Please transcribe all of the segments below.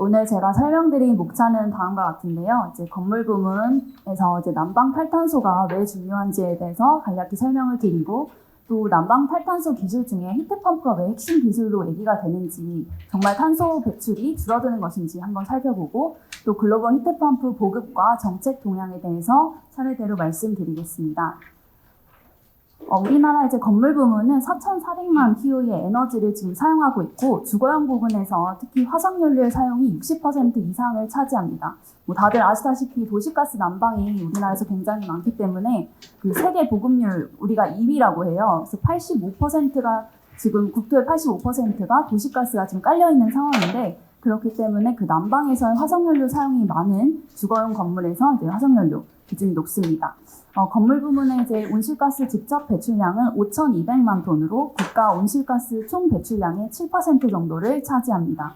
오늘 제가 설명드린 목차는 다음과 같은데요. 이제 건물 부문에서 이제 난방 탈탄소가 왜 중요한지에 대해서 간략히 설명을 드리고, 또 난방 탈탄소 기술 중에 히트펌프가 왜 핵심 기술로 얘기가 되는지, 정말 탄소 배출이 줄어드는 것인지 한번 살펴보고, 또 글로벌 히트펌프 보급과 정책 동향에 대해서 차례대로 말씀드리겠습니다. 우리나라 이제 건물 부문은 4,400만 kW의 에너지를 지금 사용하고 있고, 주거용 부분에서 특히 화석연료의 사용이 60% 이상을 차지합니다. 다들 아시다시피 도시가스 난방이 우리나라에서 굉장히 많기 때문에 그 세계 보급률 우리가 2위라고 해요. 그래서 85%가 지금 국토의 85%가 도시가스가 지금 깔려 있는 상황인데, 그렇기 때문에 그 난방에서의 화석연료 사용이 많은 주거용 건물에서 이제 화석연료 비중이 높습니다. 건물 부문의 이제 온실가스 직접 배출량은 5,200만 톤으로 국가 온실가스 총 배출량의 7% 정도를 차지합니다.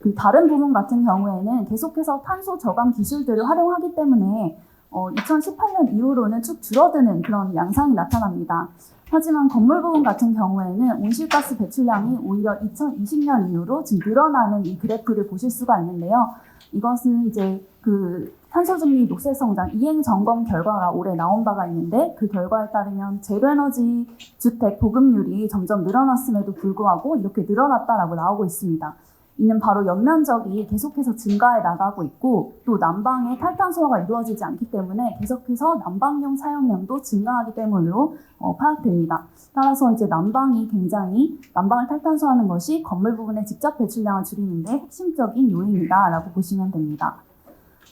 그 다른 부문 같은 경우에는 계속해서 탄소 저감 기술들을 활용하기 때문에 2018년 이후로는 쭉 줄어드는 그런 양상이 나타납니다. 하지만 건물 부분 같은 경우에는 온실가스 배출량이 오히려 2020년 이후로 지금 늘어나는 이 그래프를 보실 수가 있는데요. 이것은 이제 그 탄소중립 녹색성장 이행 점검 결과가 올해 나온 바가 있는데, 그 결과에 따르면 제로에너지 주택 보급률이 점점 늘어났음에도 불구하고 이렇게 늘어났다라고 나오고 있습니다. 이는 바로 연면적이 계속해서 증가해 나가고 있고, 또 난방의 탈탄소화가 이루어지지 않기 때문에 계속해서 난방용 사용량도 증가하기 때문으로 파악됩니다. 따라서 이제 난방을 탈탄소화하는 것이 건물 부분의 직접 배출량을 줄이는데 핵심적인 요인이다라고 보시면 됩니다.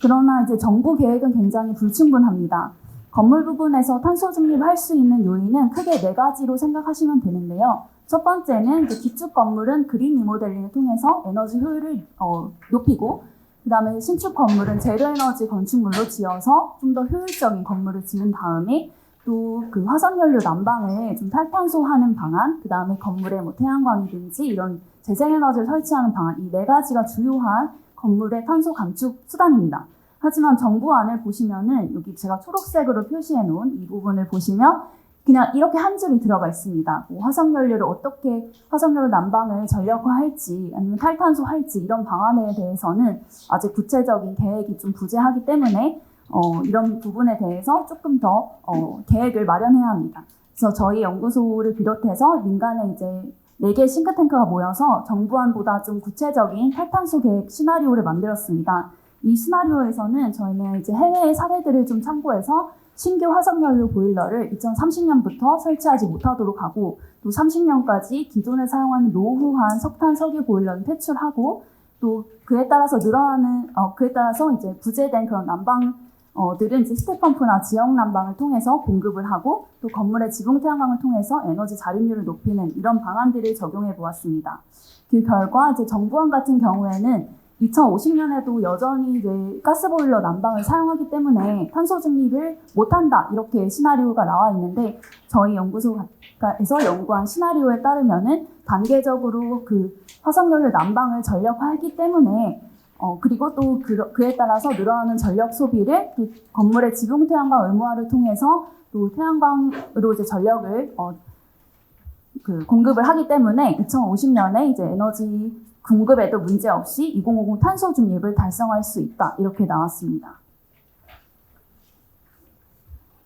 그러나 이제 정부 계획은 굉장히 불충분합니다. 건물 부분에서 탄소 중립을 할 수 있는 요인은 크게 4가지로 생각하시면 되는데요. 첫 번째는 이제 기축 건물은 그린 리모델링을 통해서 에너지 효율을 높이고, 그다음에 신축 건물은 제로 에너지 건축물로 지어서 좀 더 효율적인 건물을 지은 다음에, 또 그 화석연료 난방을 좀 탈탄소하는 방안, 그다음에 건물에 태양광이든지 이런 재생에너지를 설치하는 방안, 이 4가지가 주요한 건물의 탄소 감축 수단입니다. 하지만 정부안을 보시면은 여기 제가 초록색으로 표시해 놓은 이 부분을 보시면 그냥 이렇게 한 줄이 들어가 있습니다. 화석연료 난방을 전력화할지 아니면 탈탄소할지 이런 방안에 대해서는 아직 구체적인 계획이 좀 부재하기 때문에 이런 부분에 대해서 조금 더 계획을 마련해야 합니다. 그래서 저희 연구소를 비롯해서 민간의 이제 4개 싱크탱크가 모여서 정부안보다 좀 구체적인 탈탄소 계획 시나리오를 만들었습니다. 이 시나리오에서는 저희는 이제 해외의 사례들을 좀 참고해서 신규 화석연료 보일러를 2030년부터 설치하지 못하도록 하고, 또 30년까지 기존에 사용하는 노후한 석탄, 석유 보일러는 퇴출하고, 또 그에 따라서 이제 부재된 그런 난방들은 이제 히트펌프나 지역 난방을 통해서 공급을 하고, 또 건물의 지붕 태양광을 통해서 에너지 자립률을 높이는 이런 방안들을 적용해 보았습니다. 그 결과 이제 정부안 같은 경우에는 2050년에도 여전히 이제 가스보일러 난방을 사용하기 때문에 탄소 중립을 못한다, 이렇게 시나리오가 나와 있는데, 저희 연구소에서 연구한 시나리오에 따르면은 단계적으로 그 화석연료 난방을 전력화하기 때문에 그리고 또 그에 따라서 늘어나는 전력 소비를 또 건물의 지붕 태양광 의무화를 통해서 또 태양광으로 이제 전력을 공급을 하기 때문에 2050년에 이제 에너지 공급에도 문제없이 2050 탄소 중립을 달성할 수 있다, 이렇게 나왔습니다.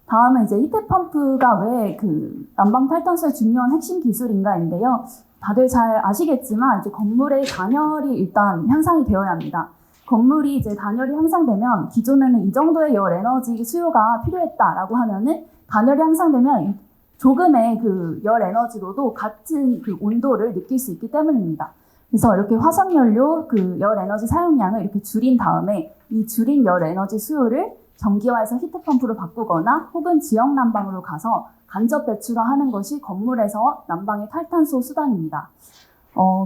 다음은 이제 히트펌프가 왜 그 난방 탈탄소의 중요한 핵심 기술인가인데요. 다들 잘 아시겠지만 이제 건물의 단열이 일단 향상이 되어야 합니다. 건물이 이제 단열이 향상되면, 기존에는 이 정도의 열 에너지 수요가 필요했다라고 하면은 단열이 향상되면 조금의 그 열 에너지로도 같은 그 온도를 느낄 수 있기 때문입니다. 그래서 이렇게 화석연료 그 열 에너지 사용량을 이렇게 줄인 다음에 이 줄인 열 에너지 수요를 전기화해서 히트펌프로 바꾸거나 혹은 지역 난방으로 가서 간접 배출화하는 것이 건물에서 난방의 탈탄소 수단입니다.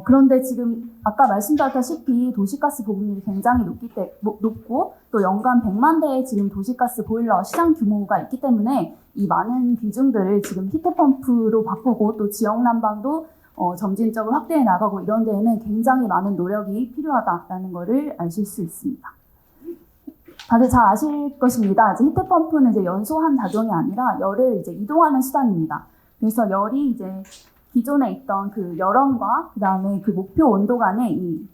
그런데 지금 아까 말씀드렸다시피 도시가스 보급률이 굉장히 높고, 또 연간 100만 대의 지금 도시가스 보일러 시장 규모가 있기 때문에 이 많은 비중들을 지금 히트펌프로 바꾸고, 또 지역 난방도 점진적으로 확대해 나가고, 이런 데에는 굉장히 많은 노력이 필요하다라는 것을 아실 수 있습니다. 다들 잘 아실 것입니다. 이제 히트펌프는 이제 연소한 작용이 아니라 열을 이제 이동하는 수단입니다. 그래서 열이 이제 기존에 있던 그 열원과 그다음에 그 목표 온도 간의 이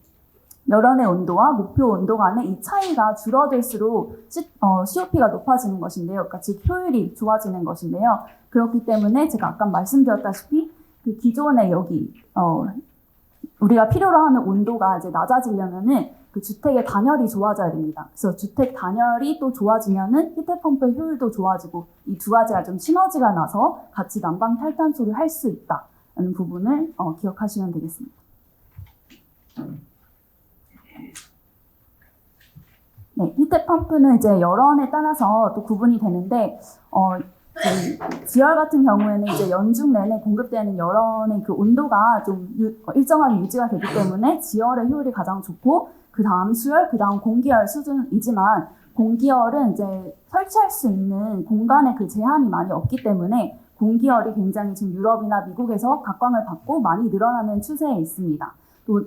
열원의 온도와 목표 온도 간의 이 차이가 줄어들수록 COP가 높아지는 것인데요. 그러니까 즉 효율이 좋아지는 것인데요. 그렇기 때문에 제가 아까 말씀드렸다시피 그 기존의 여기 우리가 필요로 하는 온도가 이제 낮아지려면은 그 주택의 단열이 좋아져야 됩니다. 그래서 주택 단열이 또 좋아지면은 히트펌프의 효율도 좋아지고 이 두 가지가 좀 시너지가 나서 같이 난방 탈탄소를 할 수 있다는 부분을 기억하시면 되겠습니다. 네, 히트펌프는 이제 열원에 따라서 또 구분이 되는데, 지열 같은 경우에는 이제 연중 내내 공급되는 열원의 그 온도가 좀 일정하게 유지가 되기 때문에 지열의 효율이 가장 좋고, 그 다음 수열, 그 다음 공기열 수준이지만, 공기열은 이제 설치할 수 있는 공간에 그 제한이 많이 없기 때문에, 공기열이 굉장히 지금 유럽이나 미국에서 각광을 받고 많이 늘어나는 추세에 있습니다. 또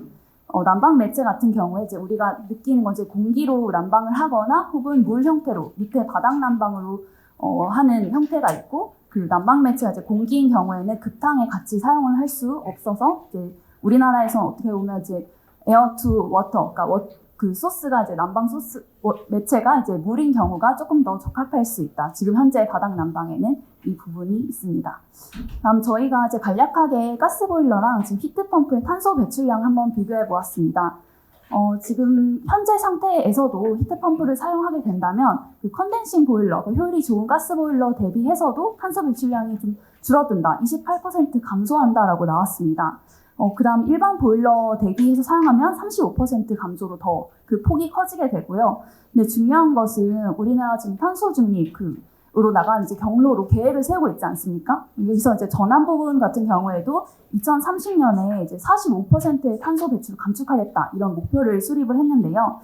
난방 매체 같은 경우에 이제 우리가 느끼는 건 이제 공기로 난방을 하거나 혹은 물 형태로 밑에 바닥 난방으로 하는 형태가 있고, 그 난방 매체가 이제 공기인 경우에는 급탕에 같이 사용을 할 수 없어서 이제 우리나라에서는 어떻게 보면 이제 에어 투 워터, 그러니까 그 소스가 이제 난방 소스 매체가 이제 물인 경우가 조금 더 적합할 수 있다. 지금 현재 바닥 난방에는 이 부분이 있습니다. 다음 저희가 이제 간략하게 가스보일러랑 지금 히트펌프의 탄소 배출량 한번 비교해 보았습니다. 지금 현재 상태에서도 히트펌프를 사용하게 된다면 그 컨덴싱 보일러, 효율이 좋은 가스보일러 대비해서도 탄소 배출량이 좀 줄어든다. 28% 감소한다라고 나왔습니다. 그 다음 일반 보일러 대비해서 사용하면 35% 감소로 더 그 폭이 커지게 되고요. 근데 중요한 것은 우리나라 지금 탄소 중립으로 나가는 이제 경로로 계획을 세우고 있지 않습니까? 여기서 이제 전환 부분 같은 경우에도 2030년에 이제 45%의 탄소 배출을 감축하겠다 이런 목표를 수립을 했는데요.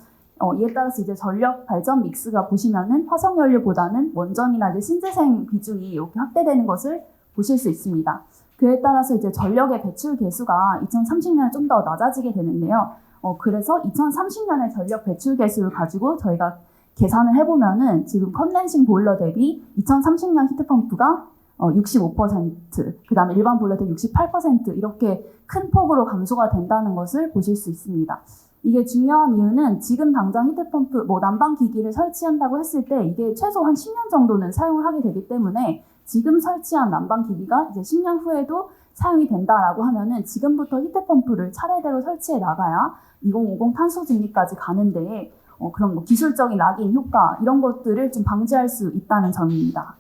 이에 따라서 이제 전력 발전 믹스가 보시면은 화석연료보다는 원전이나 이제 신재생 비중이 이렇게 확대되는 것을 보실 수 있습니다. 그에 따라서 이제 전력의 배출 계수가 2030년에 좀 더 낮아지게 되는데요. 그래서 2030년의 전력 배출 계수를 가지고 저희가 계산을 해보면은 지금 컨덴싱 보일러 대비 2030년 히트펌프가 65%, 그 다음에 일반 보일러 대비 68% 이렇게 큰 폭으로 감소가 된다는 것을 보실 수 있습니다. 이게 중요한 이유는 지금 당장 히트펌프, 난방기기를 설치한다고 했을 때 이게 최소 한 10년 정도는 사용을 하게 되기 때문에 지금 설치한 난방기기가 이제 10년 후에도 사용이 된다라고 하면은 지금부터 히트펌프를 차례대로 설치해 나가야 2050 탄소 중립까지 가는데 그런 기술적인 낙인 효과 이런 것들을 좀 방지할 수 있다는 점입니다.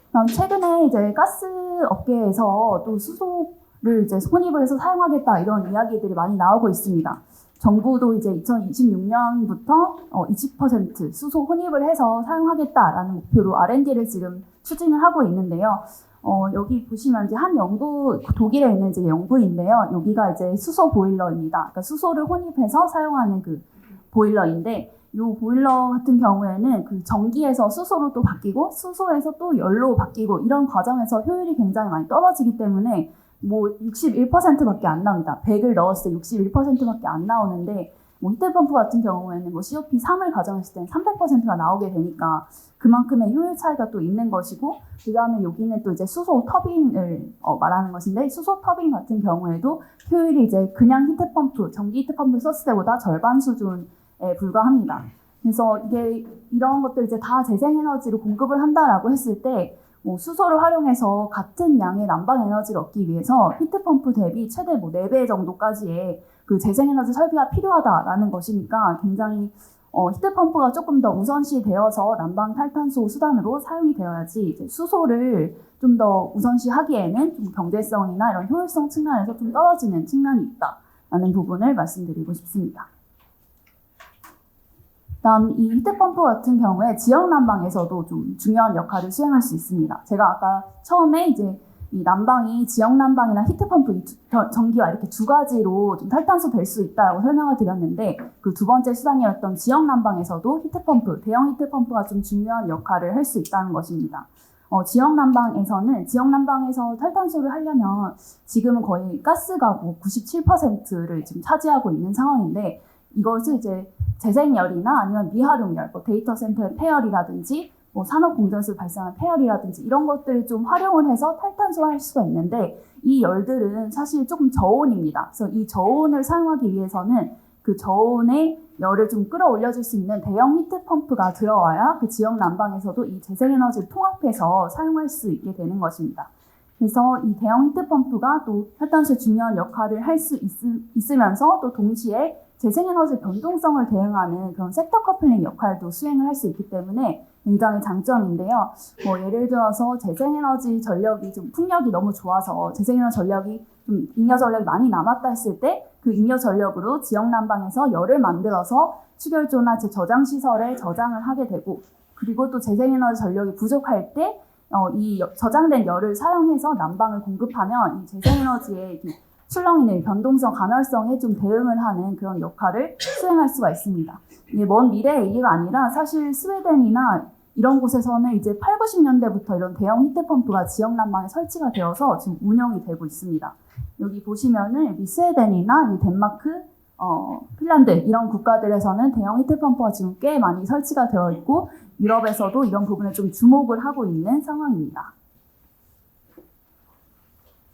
그다음 최근에 이제 가스 업계에서 또 수소를 이제 혼입을 해서 사용하겠다 이런 이야기들이 많이 나오고 있습니다. 정부도 이제 2026년부터 20% 수소 혼입을 해서 사용하겠다라는 목표로 R&D를 지금 추진을 하고 있는데요. 여기 보시면 이제 한 연구, 독일에 있는 이제 연구인데요. 여기가 이제 수소 보일러입니다. 그러니까 수소를 혼입해서 사용하는 그 보일러인데, 이 보일러 같은 경우에는 그 전기에서 수소로 또 바뀌고, 수소에서 또 열로 바뀌고, 이런 과정에서 효율이 굉장히 많이 떨어지기 때문에 61%밖에 안 나옵니다. 100을 넣었을 때 61%밖에 안 나오는데, 히트펌프 같은 경우에는 COP 3을 가정했을 때는 300%가 나오게 되니까 그만큼의 효율 차이가 또 있는 것이고, 그 다음에 여기는 또 이제 수소 터빈을 말하는 것인데, 수소 터빈 같은 경우에도 효율이 이제 그냥 히트펌프, 전기 히트펌프 썼을 때보다 절반 수준에 불과합니다. 그래서 이게 이런 것들 이제 다 재생에너지로 공급을 한다라고 했을 때, 수소를 활용해서 같은 양의 난방 에너지를 얻기 위해서 히트펌프 대비 최대 4배 정도까지의 그 재생에너지 설비가 필요하다라는 것이니까 굉장히 히트펌프가 조금 더 우선시 되어서 난방 탈탄소 수단으로 사용이 되어야지 이제 수소를 좀 더 우선시 하기에는 좀 경제성이나 이런 효율성 측면에서 좀 떨어지는 측면이 있다라는 부분을 말씀드리고 싶습니다. 다음 이 히트펌프 같은 경우에 지역 난방에서도 좀 중요한 역할을 수행할 수 있습니다. 제가 아까 처음에 이제 이 난방이 지역 난방이나 히트펌프 전기와 이렇게 두 가지로 좀 탈탄소 될 수 있다라고 설명을 드렸는데, 그 두 번째 수단이었던 지역 난방에서도 히트펌프, 대형 히트펌프가 좀 중요한 역할을 할 수 있다는 것입니다. 지역 난방에서 탈탄소를 하려면 지금은 거의 가스가 97%를 지금 차지하고 있는 상황인데, 이것을 이제 재생열이나 아니면 미활용열, 데이터 센터의 폐열이라든지 산업공전에서 발생한 폐열이라든지 이런 것들을 좀 활용을 해서 탈탄소화할 수가 있는데, 이 열들은 사실 조금 저온입니다. 그래서 이 저온을 사용하기 위해서는 그 저온의 열을 좀 끌어올려줄 수 있는 대형 히트펌프가 들어와야 그 지역 난방에서도 이 재생에너지를 통합해서 사용할 수 있게 되는 것입니다. 그래서 이 대형 히트펌프가 또 혈탄수의 중요한 역할을 할 수 있으면서 또 동시에 재생에너지 변동성을 대응하는 그런 섹터 커플링 역할도 수행을 할 수 있기 때문에 굉장히 장점인데요. 예를 들어서 재생에너지 전력이 좀 풍력이 너무 좋아서 재생에너지 전력이 좀 잉여 전력이 많이 남았다 했을 때 그 잉여 전력으로 지역 난방에서 열을 만들어서 추결조나 저장 시설에 저장을 하게 되고, 그리고 또 재생에너지 전력이 부족할 때 이 저장된 열을 사용해서 난방을 공급하면 이 재생에너지의 출렁이는 변동성, 간헐성에 좀 대응을 하는 그런 역할을 수행할 수가 있습니다. 이게 먼 미래의 얘기가 아니라 사실 스웨덴이나 이런 곳에서는 이제 8, 90년대부터 이런 대형 히트펌프가 지역 난방에 설치가 되어서 지금 운영이 되고 있습니다. 여기 보시면은 스웨덴이나 덴마크, 핀란드 이런 국가들에서는 대형 히트펌프가 지금 꽤 많이 설치가 되어 있고 유럽에서도 이런 부분에 좀 주목을 하고 있는 상황입니다.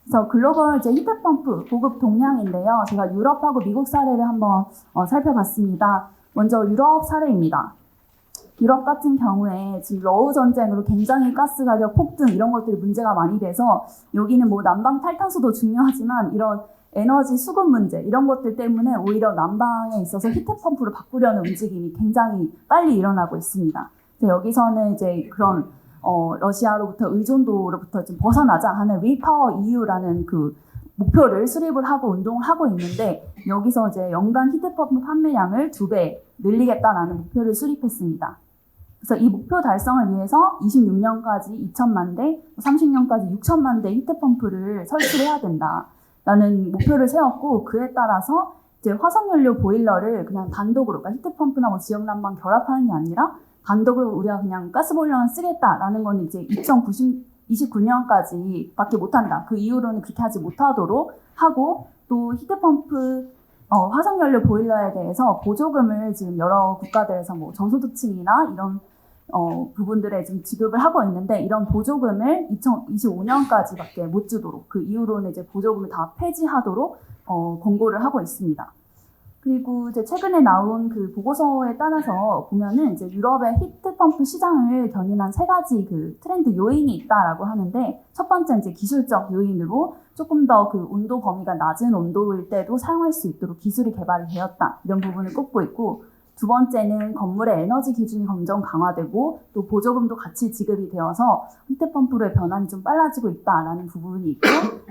그래서 글로벌 히트펌프 보급 동향인데요. 제가 유럽하고 미국 사례를 한번 살펴봤습니다. 먼저 유럽 사례입니다. 유럽 같은 경우에 지금 러우 전쟁으로 굉장히 가스 가격 폭등 이런 것들이 문제가 많이 돼서 여기는 뭐 난방 탈탄소도 중요하지만 이런 에너지 수급 문제 이런 것들 때문에 오히려 난방에 있어서 히트펌프를 바꾸려는 움직임이 굉장히 빨리 일어나고 있습니다. 그래서 여기서는 이제 그런 러시아로부터 의존도로부터 좀 벗어나자 하는 리파워 EU라는 그 목표를 수립을 하고 운동을 하고 있는데, 여기서 이제 연간 히트펌프 판매량을 2배 늘리겠다라는 목표를 수립했습니다. 그래서 이 목표 달성을 위해서 26년까지 2천만 대, 30년까지 6천만 대 히트펌프를 설치를 해야 된다라는 목표를 세웠고, 그에 따라서 이제 화석연료 보일러를 그냥 단독으로, 그러니까 히트펌프나 뭐 지역 난방 결합하는 게 아니라 단독으로 우리가 그냥 가스보일러만 쓰겠다라는 건 이제 2029년까지 밖에 못한다. 그 이후로는 그렇게 하지 못하도록 하고, 또 히트펌프 화석연료 보일러에 대해서 보조금을 지금 여러 국가들에서 뭐 저소득층이나 이런 부분들에 좀 지급을 하고 있는데, 이런 보조금을 2025년까지밖에 못 주도록, 그 이후로는 이제 보조금을 다 폐지하도록 권고를 하고 있습니다. 그리고 이제 최근에 나온 그 보고서에 따라서 보면은 이제 유럽의 히트펌프 시장을 견인한 3가지 그 트렌드 요인이 있다라고 하는데, 첫 번째 이제 기술적 요인으로 조금 더 그 온도 범위가 낮은 온도일 때도 사용할 수 있도록 기술이 개발이 되었다, 이런 부분을 꼽고 있고, 두 번째는 건물의 에너지 기준이 점점 강화되고 또 보조금도 같이 지급이 되어서 히트펌프로의 변환이 좀 빨라지고 있다라는 부분이 있고,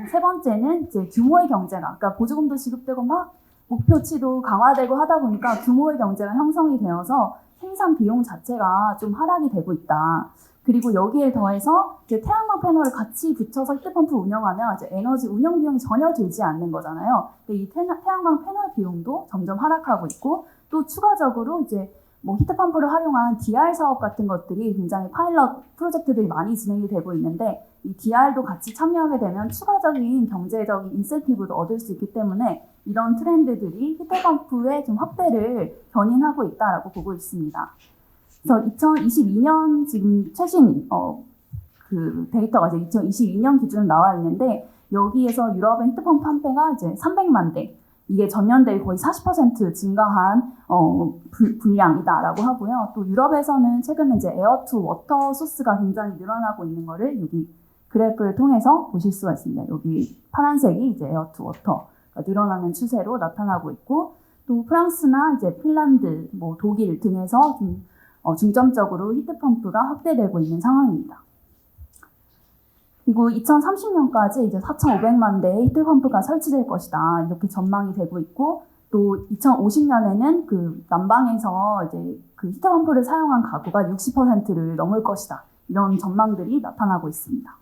세 번째는 이제 규모의 경제가, 그러니까 보조금도 지급되고 막 목표치도 강화되고 하다 보니까 규모의 경제가 형성이 되어서 생산 비용 자체가 좀 하락이 되고 있다. 그리고 여기에 더해서 이제 태양광 패널을 같이 붙여서 히트펌프 운영하면 이제 에너지 운영 비용이 전혀 들지 않는 거잖아요. 근데 이 태양광 패널 비용도 점점 하락하고 있고, 또 추가적으로 이제 뭐 히트펌프를 활용한 DR 사업 같은 것들이 굉장히 파일럿 프로젝트들이 많이 진행이 되고 있는데, 이 DR도 같이 참여하게 되면 추가적인 경제적인 인센티브도 얻을 수 있기 때문에 이런 트렌드들이 히트펌프의 좀 확대를 견인하고 있다라고 보고 있습니다. 그래서 2022년 지금 최신 그 데이터가 이제 2022년 기준으로 나와 있는데, 여기에서 유럽의 히트펌프 판매가 이제 300만 대, 이게 전년 대비 거의 40% 증가한 분량이다라고 하고요. 또 유럽에서는 최근에 이제 에어 투 워터 소스가 굉장히 늘어나고 있는 거를 여기 그래프를 통해서 보실 수가 있습니다. 여기 파란색이 이제 에어 투 워터가 늘어나는 추세로 나타나고 있고, 또 프랑스나 이제 핀란드, 뭐 독일 등에서 좀 중점적으로 히트펌프가 확대되고 있는 상황입니다. 그리고 2030년까지 이제 4,500만 대의 히트펌프가 설치될 것이다, 이렇게 전망이 되고 있고, 또 2050년에는 그 난방에서 이제 그 히트펌프를 사용한 가구가 60%를 넘을 것이다, 이런 전망들이 나타나고 있습니다.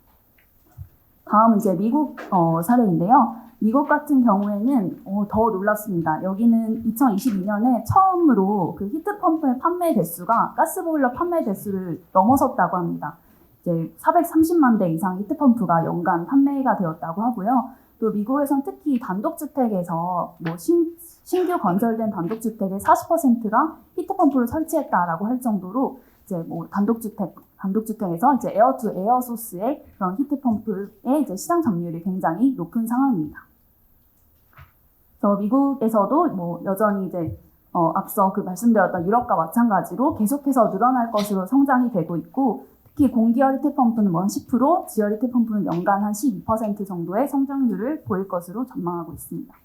다음은 이제 미국 사례인데요. 미국 같은 경우에는 더 놀랍습니다. 여기는 2022년에 처음으로 그 히트펌프의 판매 대수가 가스보일러 판매 대수를 넘어섰다고 합니다. 이제 430만 대 이상 히트펌프가 연간 판매가 되었다고 하고요. 또 미국에선 특히 단독주택에서 뭐 신규 건설된 단독주택의 40%가 히트펌프를 설치했다라고 할 정도로 이제 뭐 단독주택에서 이제 에어 투 에어 소스의 그런 히트펌프의 이제 시장 점유율이 굉장히 높은 상황입니다. 그래서 미국에서도 뭐 여전히 이제 앞서 그 말씀드렸던 유럽과 마찬가지로 계속해서 늘어날 것으로 성장이 되고 있고, 특히 공기열 히트펌프는 뭐 한 10%, 지열 히트펌프는 연간 한 12% 정도의 성장률을 보일 것으로 전망하고 있습니다.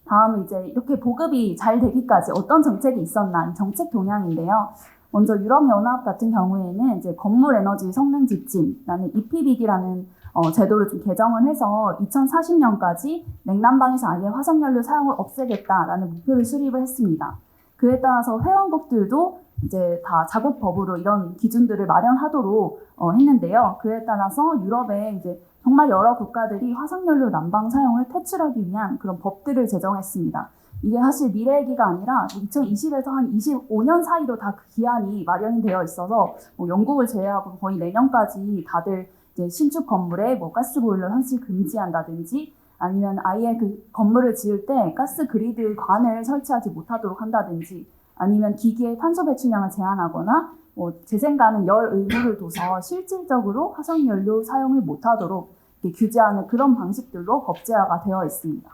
다음 이제 이렇게 보급이 잘 되기까지 어떤 정책이 있었나, 이 정책 동향인데요. 먼저 유럽연합 같은 경우에는 이제 건물 에너지 성능 지침이라는 EPBD라는 제도를 좀 개정을 해서 2040년까지 냉난방에서 아예 화석연료 사용을 없애겠다라는 목표를 수립을 했습니다. 그에 따라서 회원국들도 이제 다 자국법으로 이런 기준들을 마련하도록 했는데요. 그에 따라서 유럽에 이제 정말 여러 국가들이 화석연료 난방 사용을 퇴출하기 위한 그런 법들을 제정했습니다. 이게 사실 미래 얘기가 아니라 2020에서 한 25년 사이로 다 그 기한이 마련이 되어 있어서 뭐 영국을 제외하고 거의 내년까지 다들 이제 신축 건물에 뭐 가스 보일러 설치 금지한다든지, 아니면 아예 그 건물을 지을 때 가스 그리드 관을 설치하지 못하도록 한다든지, 아니면 기기의 탄소 배출량을 제한하거나 뭐 재생가능 열 의무를 둬서 실질적으로 화석연료 사용을 못하도록 규제하는 그런 방식들로 법제화가 되어 있습니다.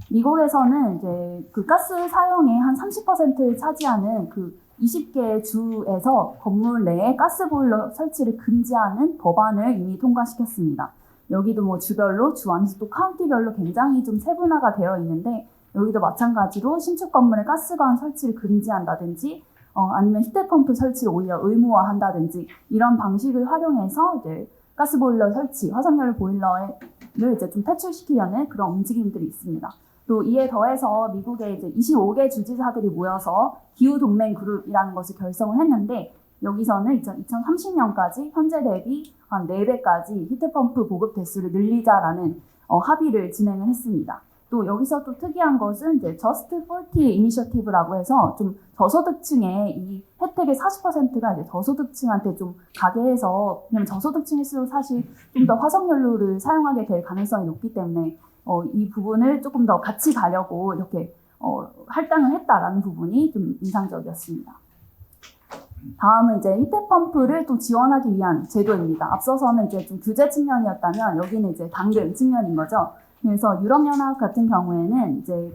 미국에서는 이제 그 가스 사용의 한 30%를 차지하는 그 20개의 주에서 건물 내에 가스 보일러 설치를 금지하는 법안을 이미 통과시켰습니다. 여기도 뭐 주별로, 주 안에서 또 카운티별로 굉장히 좀 세분화가 되어 있는데, 여기도 마찬가지로 신축 건물에 가스관 설치를 금지한다든지, 아니면 히트펌프 설치를 오히려 의무화한다든지, 이런 방식을 활용해서 이제 가스 보일러 설치, 화석연료 보일러를 이제 좀 퇴출시키려는 그런 움직임들이 있습니다. 또 이에 더해서 미국의 이제 25개 주지사들이 모여서 기후동맹 그룹이라는 것을 결성을 했는데, 여기서는 2030년까지 현재 대비 한 4배까지 히트펌프 보급 대수를 늘리자라는 합의를 진행을 했습니다. 또 여기서 또 특이한 것은 이제 Just 40 이니셔티브라고 해서 좀 저소득층의 이 혜택의 40%가 이제 저소득층한테 좀 가게 해서, 왜냐면 저소득층일수록 사실 좀 더 화석연료를 사용하게 될 가능성이 높기 때문에 이 부분을 조금 더 같이 가려고 이렇게 할당을 했다라는 부분이 좀 인상적이었습니다. 다음은 이제 히트펌프를 또 지원하기 위한 제도입니다. 앞서서는 이제 좀 규제 측면이었다면 여기는 이제 당근 측면인 거죠. 그래서 유럽연합 같은 경우에는 이제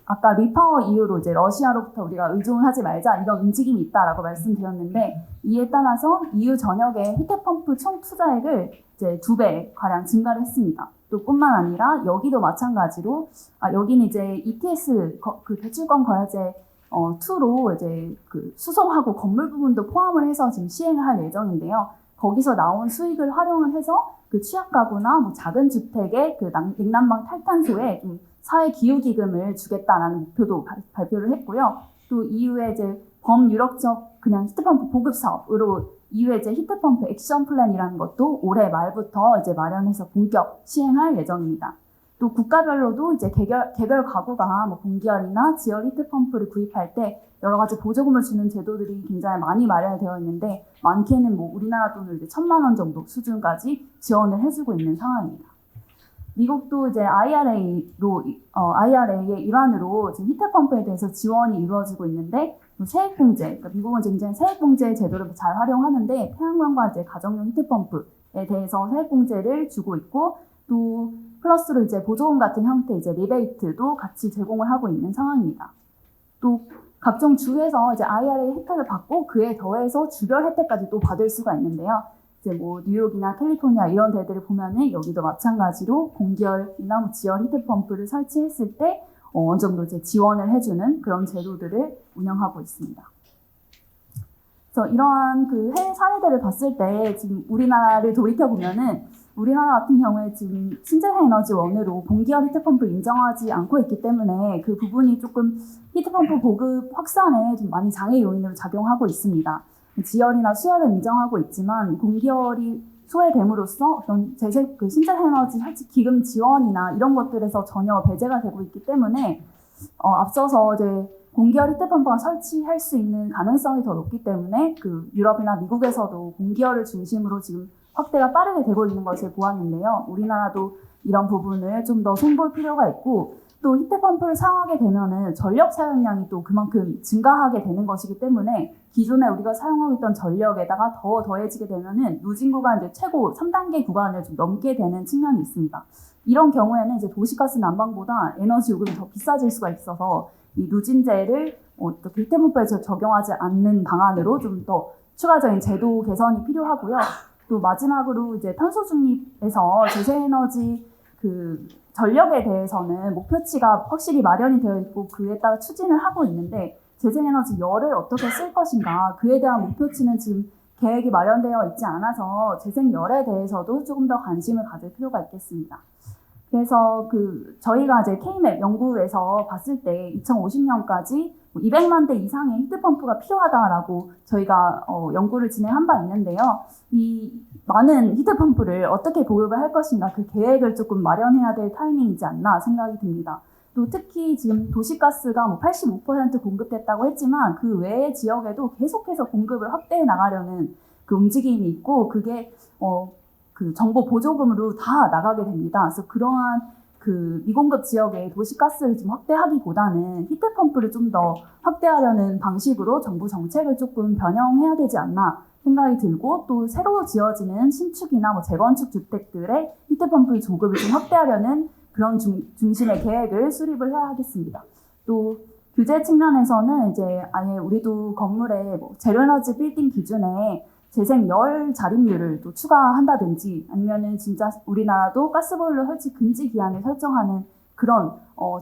아까 리파워 이후로 이제 러시아로부터 우리가 의존하지 말자 이런 움직임이 있다라고 말씀드렸는데, 이에 따라서 EU 전역의 히트펌프 총 투자액을 이제 2배 가량 증가를 했습니다. 또 뿐만 아니라 여기도 마찬가지로 여기는 이제 ETS 그 대출권 거래제 2로 이제 그 수송하고 건물 부분도 포함을 해서 지금 시행을 할 예정인데요. 거기서 나온 수익을 활용을 해서 그 취약 가구나 뭐 작은 주택의 그 냉난방 탈탄소에 좀 사회 기후 기금을 주겠다라는 목표도 발표를 했고요. 또 이후에 이제 범유럽적 그냥 히트펌프 보급 사업으로 이후에 이제 히트펌프 액션 플랜이라는 것도 올해 말부터 이제 마련해서 본격 시행할 예정입니다. 또 국가별로도 이제 개별 가구가 뭐 공기열이나 지열 히트펌프를 구입할 때 여러 가지 보조금을 주는 제도들이 굉장히 많이 마련되어 있는데, 많게는 뭐 우리나라 돈으로 이제 1,000만 원 정도 수준까지 지원을 해주고 있는 상황입니다. 미국도 이제 IRA의 일환으로 지금 히트펌프에 대해서 지원이 이루어지고 있는데, 세액공제, 그러니까 미국은 굉장히 세액공제 제도를 잘 활용하는데 태양광과 이제 가정용 히트펌프에 대해서 세액공제를 주고 있고, 또 플러스로 이제 보조금 같은 형태 이제 리베이트도 같이 제공을 하고 있는 상황입니다. 또 각종 주에서 이제 IRA 혜택을 받고 그에 더해서 주별 혜택까지 또 받을 수가 있는데요. 이제 뭐 뉴욕이나 캘리포니아 이런 데들을 보면은 여기도 마찬가지로 공기열이나 뭐 지열 히트펌프를 설치했을 때 어느 정도 이제 지원을 해주는 그런 제도들을 운영하고 있습니다. 그래서 이러한 그 해외 사례들을 봤을 때 지금 우리나라를 돌이켜보면은 우리나라 같은 경우에 지금 신재생 에너지원으로 공기열 히트펌프를 인정하지 않고 있기 때문에 그 부분이 조금 히트펌프 보급 확산에 좀 많이 장애 요인으로 작용하고 있습니다. 지열이나 수열은 인정하고 있지만 공기열이 소외됨으로써 어떤 그 신재생 에너지 설치 기금 지원이나 이런 것들에서 전혀 배제가 되고 있기 때문에 앞서서 이제 공기열 히트펌프가 설치할 수 있는 가능성이 더 높기 때문에 그 유럽이나 미국에서도 공기열을 중심으로 지금 확대가 빠르게 되고 있는 것을 보았는데요. 우리나라도 이런 부분을 좀 더 손볼 필요가 있고, 또 히트펌프를 사용하게 되면은 전력 사용량이 또 그만큼 증가하게 되는 것이기 때문에 기존에 우리가 사용하고 있던 전력에다가 더 더해지게 되면은 누진 구간 이제 최고 3단계 구간을 좀 넘게 되는 측면이 있습니다. 이런 경우에는 이제 도시가스 난방보다 에너지 요금이 더 비싸질 수가 있어서 이 누진제를 어떻게 히트펌프에 적용하지 않는 방안으로 좀 더 추가적인 제도 개선이 필요하고요. 또 마지막으로 이제 탄소 중립에서 재생에너지 그 전력에 대해서는 목표치가 확실히 마련이 되어 있고 그에 따라 추진을 하고 있는데 재생에너지 열을 어떻게 쓸 것인가 그에 대한 목표치는 지금 계획이 마련되어 있지 않아서 재생열에 대해서도 조금 더 관심을 가질 필요가 있겠습니다. 그래서 저희가 이제 K맵 연구에서 봤을 때 2050년까지 200만 대 이상의 히트펌프가 필요하다라고 저희가 연구를 진행한 바 있는데요. 이 많은 히트펌프를 어떻게 보급을 할 것인가 그 계획을 조금 마련해야 될 타이밍이지 않나 생각이 듭니다. 또 특히 지금 도시가스가 85% 공급됐다고 했지만 그 외의 지역에도 계속해서 공급을 확대해 나가려는 그 움직임이 있고 그게 그 정보 보조금으로 다 나가게 됩니다. 그래서 그러한 그 미공급 지역의 도시가스를 좀 확대하기보다는 히트펌프를 좀 더 확대하려는 방식으로 정부 정책을 조금 변형해야 되지 않나 생각이 들고 또 새로 지어지는 신축이나 재건축 주택들의 히트펌프 조급을 좀 확대하려는 그런 중심의 계획을 수립을 해야 하겠습니다. 또 규제 측면에서는 이제 아예 우리도 건물에 제로에너지 빌딩 기준에 재생열 자립률을 또 추가한다든지 아니면은 진짜 우리나라도 가스보일러 설치 금지 기한을 설정하는 그런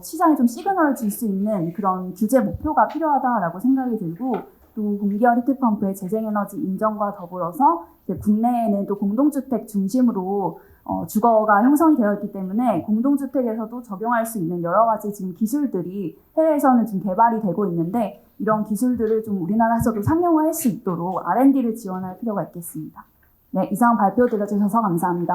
시장에 좀 시그널을 줄 수 있는 그런 규제 목표가 필요하다라고 생각이 들고 또 공기열 히트펌프의 재생에너지 인정과 더불어서 이제 국내에는 또 공동주택 중심으로 주거가 형성이 되어 있기 때문에 공동주택에서도 적용할 수 있는 여러 가지 지금 기술들이 해외에서는 지금 개발이 되고 있는데 이런 기술들을 좀 우리나라에서도 상용화할 수 있도록 R&D를 지원할 필요가 있겠습니다. 네, 이상 발표 들어주셔서 감사합니다.